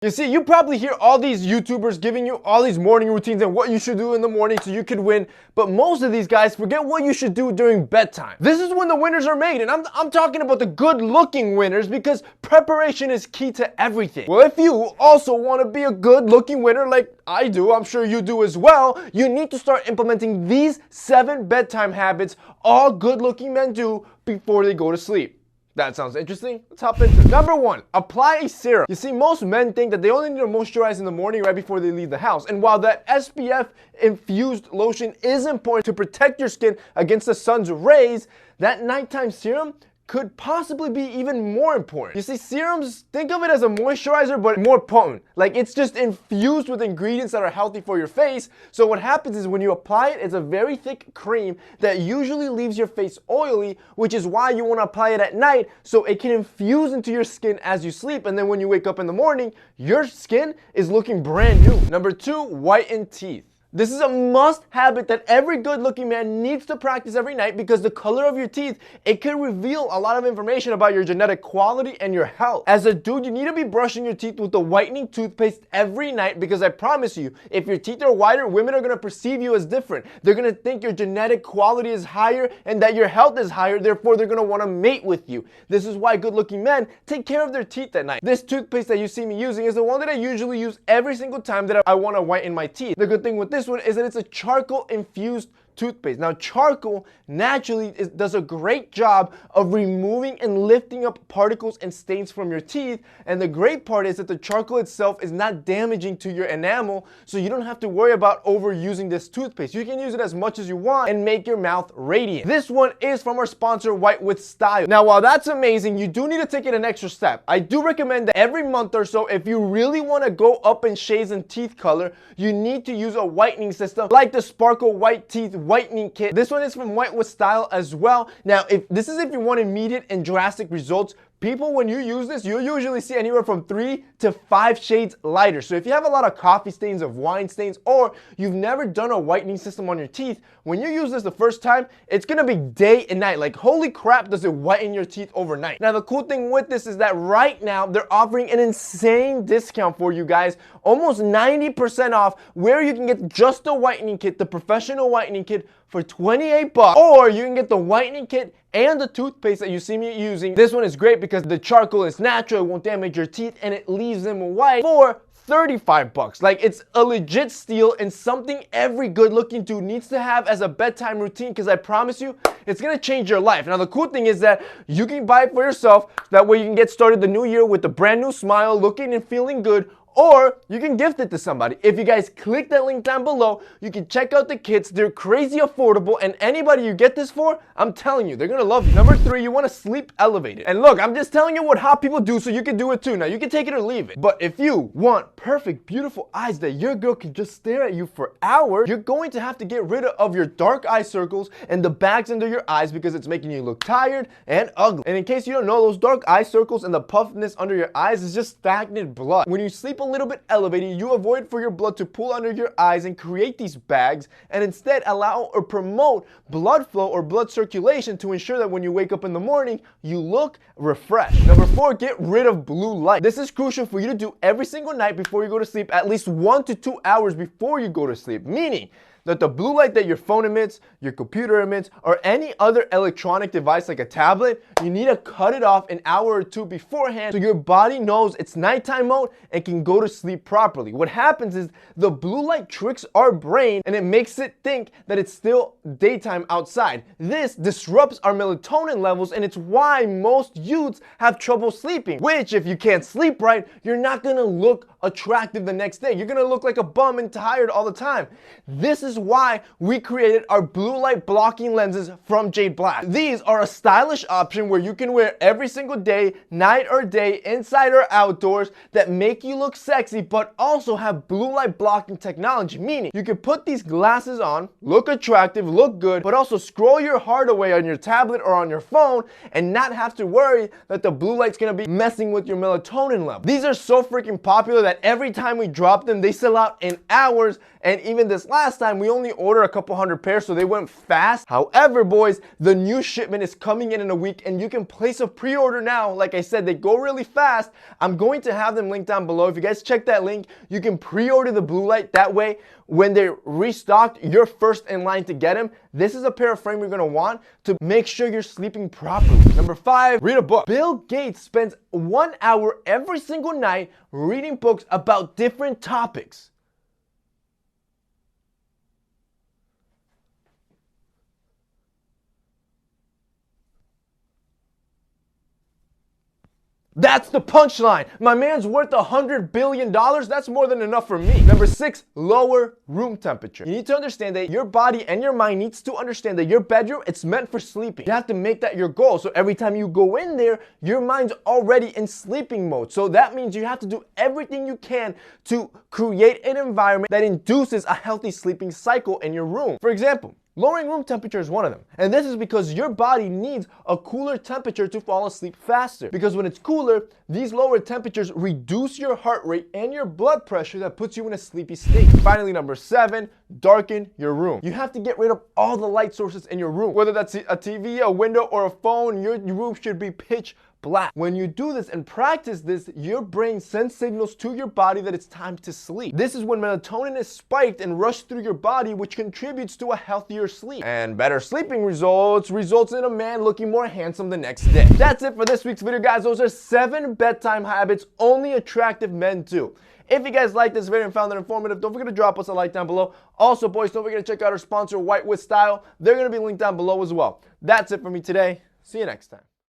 You see, you probably hear all these YouTubers giving you all these morning routines and what you should do in the morning so you could win, but most of these guys forget what you should do during bedtime. This is when the winners are made, and I'm talking about the good-looking winners because preparation is key to everything. Well, if you also want to be a good-looking winner like I do, I'm sure you do as well, you need to start implementing these 7 bedtime habits all good-looking men do before they go to sleep. That sounds interesting. Let's hop into it. Number 1, apply a serum. You see, most men think that they only need to moisturize in the morning right before they leave the house. And while that SPF infused lotion is important to protect your skin against the sun's rays, that nighttime serum could possibly be even more important. You see, serums, think of it as a moisturizer, but more potent. Like, it's just infused with ingredients that are healthy for your face. So what happens is when you apply it, it's a very thick cream that usually leaves your face oily, which is why you want to apply it at night so it can infuse into your skin as you sleep. And then when you wake up in the morning, your skin is looking brand new. Number 2, whiten teeth. This is a must habit that every good looking man needs to practice every night because the color of your teeth, it can reveal a lot of information about your genetic quality and your health. As a dude, you need to be brushing your teeth with the whitening toothpaste every night because I promise you, if your teeth are whiter, women are going to perceive you as different. They're going to think your genetic quality is higher and that your health is higher, therefore they're going to want to mate with you. This is why good looking men take care of their teeth at night. This toothpaste that you see me using is the one that I usually use every single time that I want to whiten my teeth. The good thing with this one is that it's a charcoal infused toothpaste. Now, charcoal naturally does a great job of removing and lifting up particles and stains from your teeth. And the great part is that the charcoal itself is not damaging to your enamel, so you don't have to worry about overusing this toothpaste. You can use it as much as you want and make your mouth radiant. This one is from our sponsor, White with Style. Now, while that's amazing, you do need to take it an extra step. I do recommend that every month or so, if you really want to go up in shades and teeth color, you need to use a whitening system like the Sparkle White Teeth Whitening Kit. This one is from White with Style as well. Now, if you want immediate and drastic results, people, when you use this, you'll usually see anywhere from 3 to 5 shades lighter. So if you have a lot of coffee stains, of wine stains, or you've never done a whitening system on your teeth, when you use this the first time, it's gonna be day and night. Like, holy crap, does it whiten your teeth overnight. Now, the cool thing with this is that right now, they're offering an insane discount for you guys, almost 90% off, where you can get just the whitening kit, the professional whitening kit, for $28, or you can get the whitening kit and the toothpaste that you see me using. This one is great because the charcoal is natural, it won't damage your teeth, and it leaves them white for $35. Like, it's a legit steal and something every good looking dude needs to have as a bedtime routine, because I promise you, it's gonna change your life. Now, the cool thing is that you can buy it for yourself. That way you can get started the new year with a brand new smile, looking and feeling good. Or you can gift it to somebody. If you guys click that link down below, you can check out the kits. They're crazy affordable, and anybody you get this for, I'm telling you, they're gonna love you. Number 3, you wanna sleep elevated. And look, I'm just telling you what hot people do so you can do it too. Now, you can take it or leave it. But if you want perfect, beautiful eyes that your girl can just stare at you for hours, you're going to have to get rid of your dark eye circles and the bags under your eyes because it's making you look tired and ugly. And in case you don't know, those dark eye circles and the puffiness under your eyes is just stagnant blood. When you sleep a little bit elevated, you avoid for your blood to pool under your eyes and create these bags, and instead allow or promote blood flow or blood circulation to ensure that when you wake up in the morning, you look refreshed. Number 4, get rid of blue light. This is crucial for you to do every single night before you go to sleep, at least 1 to 2 hours before you go to sleep, meaning that the blue light that your phone emits, your computer emits, or any other electronic device like a tablet, you need to cut it off an hour or 2 beforehand so your body knows it's nighttime mode and can go to sleep properly. What happens is the blue light tricks our brain and it makes it think that it's still daytime outside. This disrupts our melatonin levels, and it's why most youths have trouble sleeping, which, if you can't sleep right, you're not gonna look attractive the next day. You're gonna look like a bum and tired all the time. This is why we created our blue light blocking lenses from Jade Black. These are a stylish option where you can wear every single day, night or day, inside or outdoors, that make you look sexy but also have blue light blocking technology, meaning you can put these glasses on, look attractive, look good, but also scroll your heart away on your tablet or on your phone and not have to worry that the blue light's gonna be messing with your melatonin level. These are so freaking popular that every time we drop them, they sell out in hours, and even this last time time. We only ordered a couple hundred pairs, so they went fast. However, boys, the new shipment is coming in a week, and you can place a pre-order now. Like I said, they go really fast. I'm going to have them linked down below. If you guys check that link, you can pre-order the blue light. That way, when they're restocked, you're first in line to get them. This is a pair of frame you're gonna want to make sure you're sleeping properly. Number 5, read a book. Bill Gates spends 1 hour every single night reading books about different topics. That's the punchline. My man's worth $100 billion. That's more than enough for me. Number 6, lower room temperature. You need to understand that your body and your mind needs to understand that your bedroom, it's meant for sleeping. You have to make that your goal. So every time you go in there, your mind's already in sleeping mode. So that means you have to do everything you can to create an environment that induces a healthy sleeping cycle in your room. For example, lowering room temperature is one of them. And this is because your body needs a cooler temperature to fall asleep faster. Because when it's cooler, these lower temperatures reduce your heart rate and your blood pressure that puts you in a sleepy state. Finally, number 7, darken your room. You have to get rid of all the light sources in your room. Whether that's a TV, a window, or a phone, your room should be pitch black. When you do this and practice this, your brain sends signals to your body that it's time to sleep. This is when melatonin is spiked and rushed through your body, which contributes to a healthier sleep. And better sleeping results in a man looking more handsome the next day. That's it for this week's video, guys. Those are 7 bedtime habits only attractive men do. If you guys like this video and found it informative, don't forget to drop us a like down below. Also, boys, don't forget to check out our sponsor, White with Style. They're going to be linked down below as well. That's it for me today. See you next time.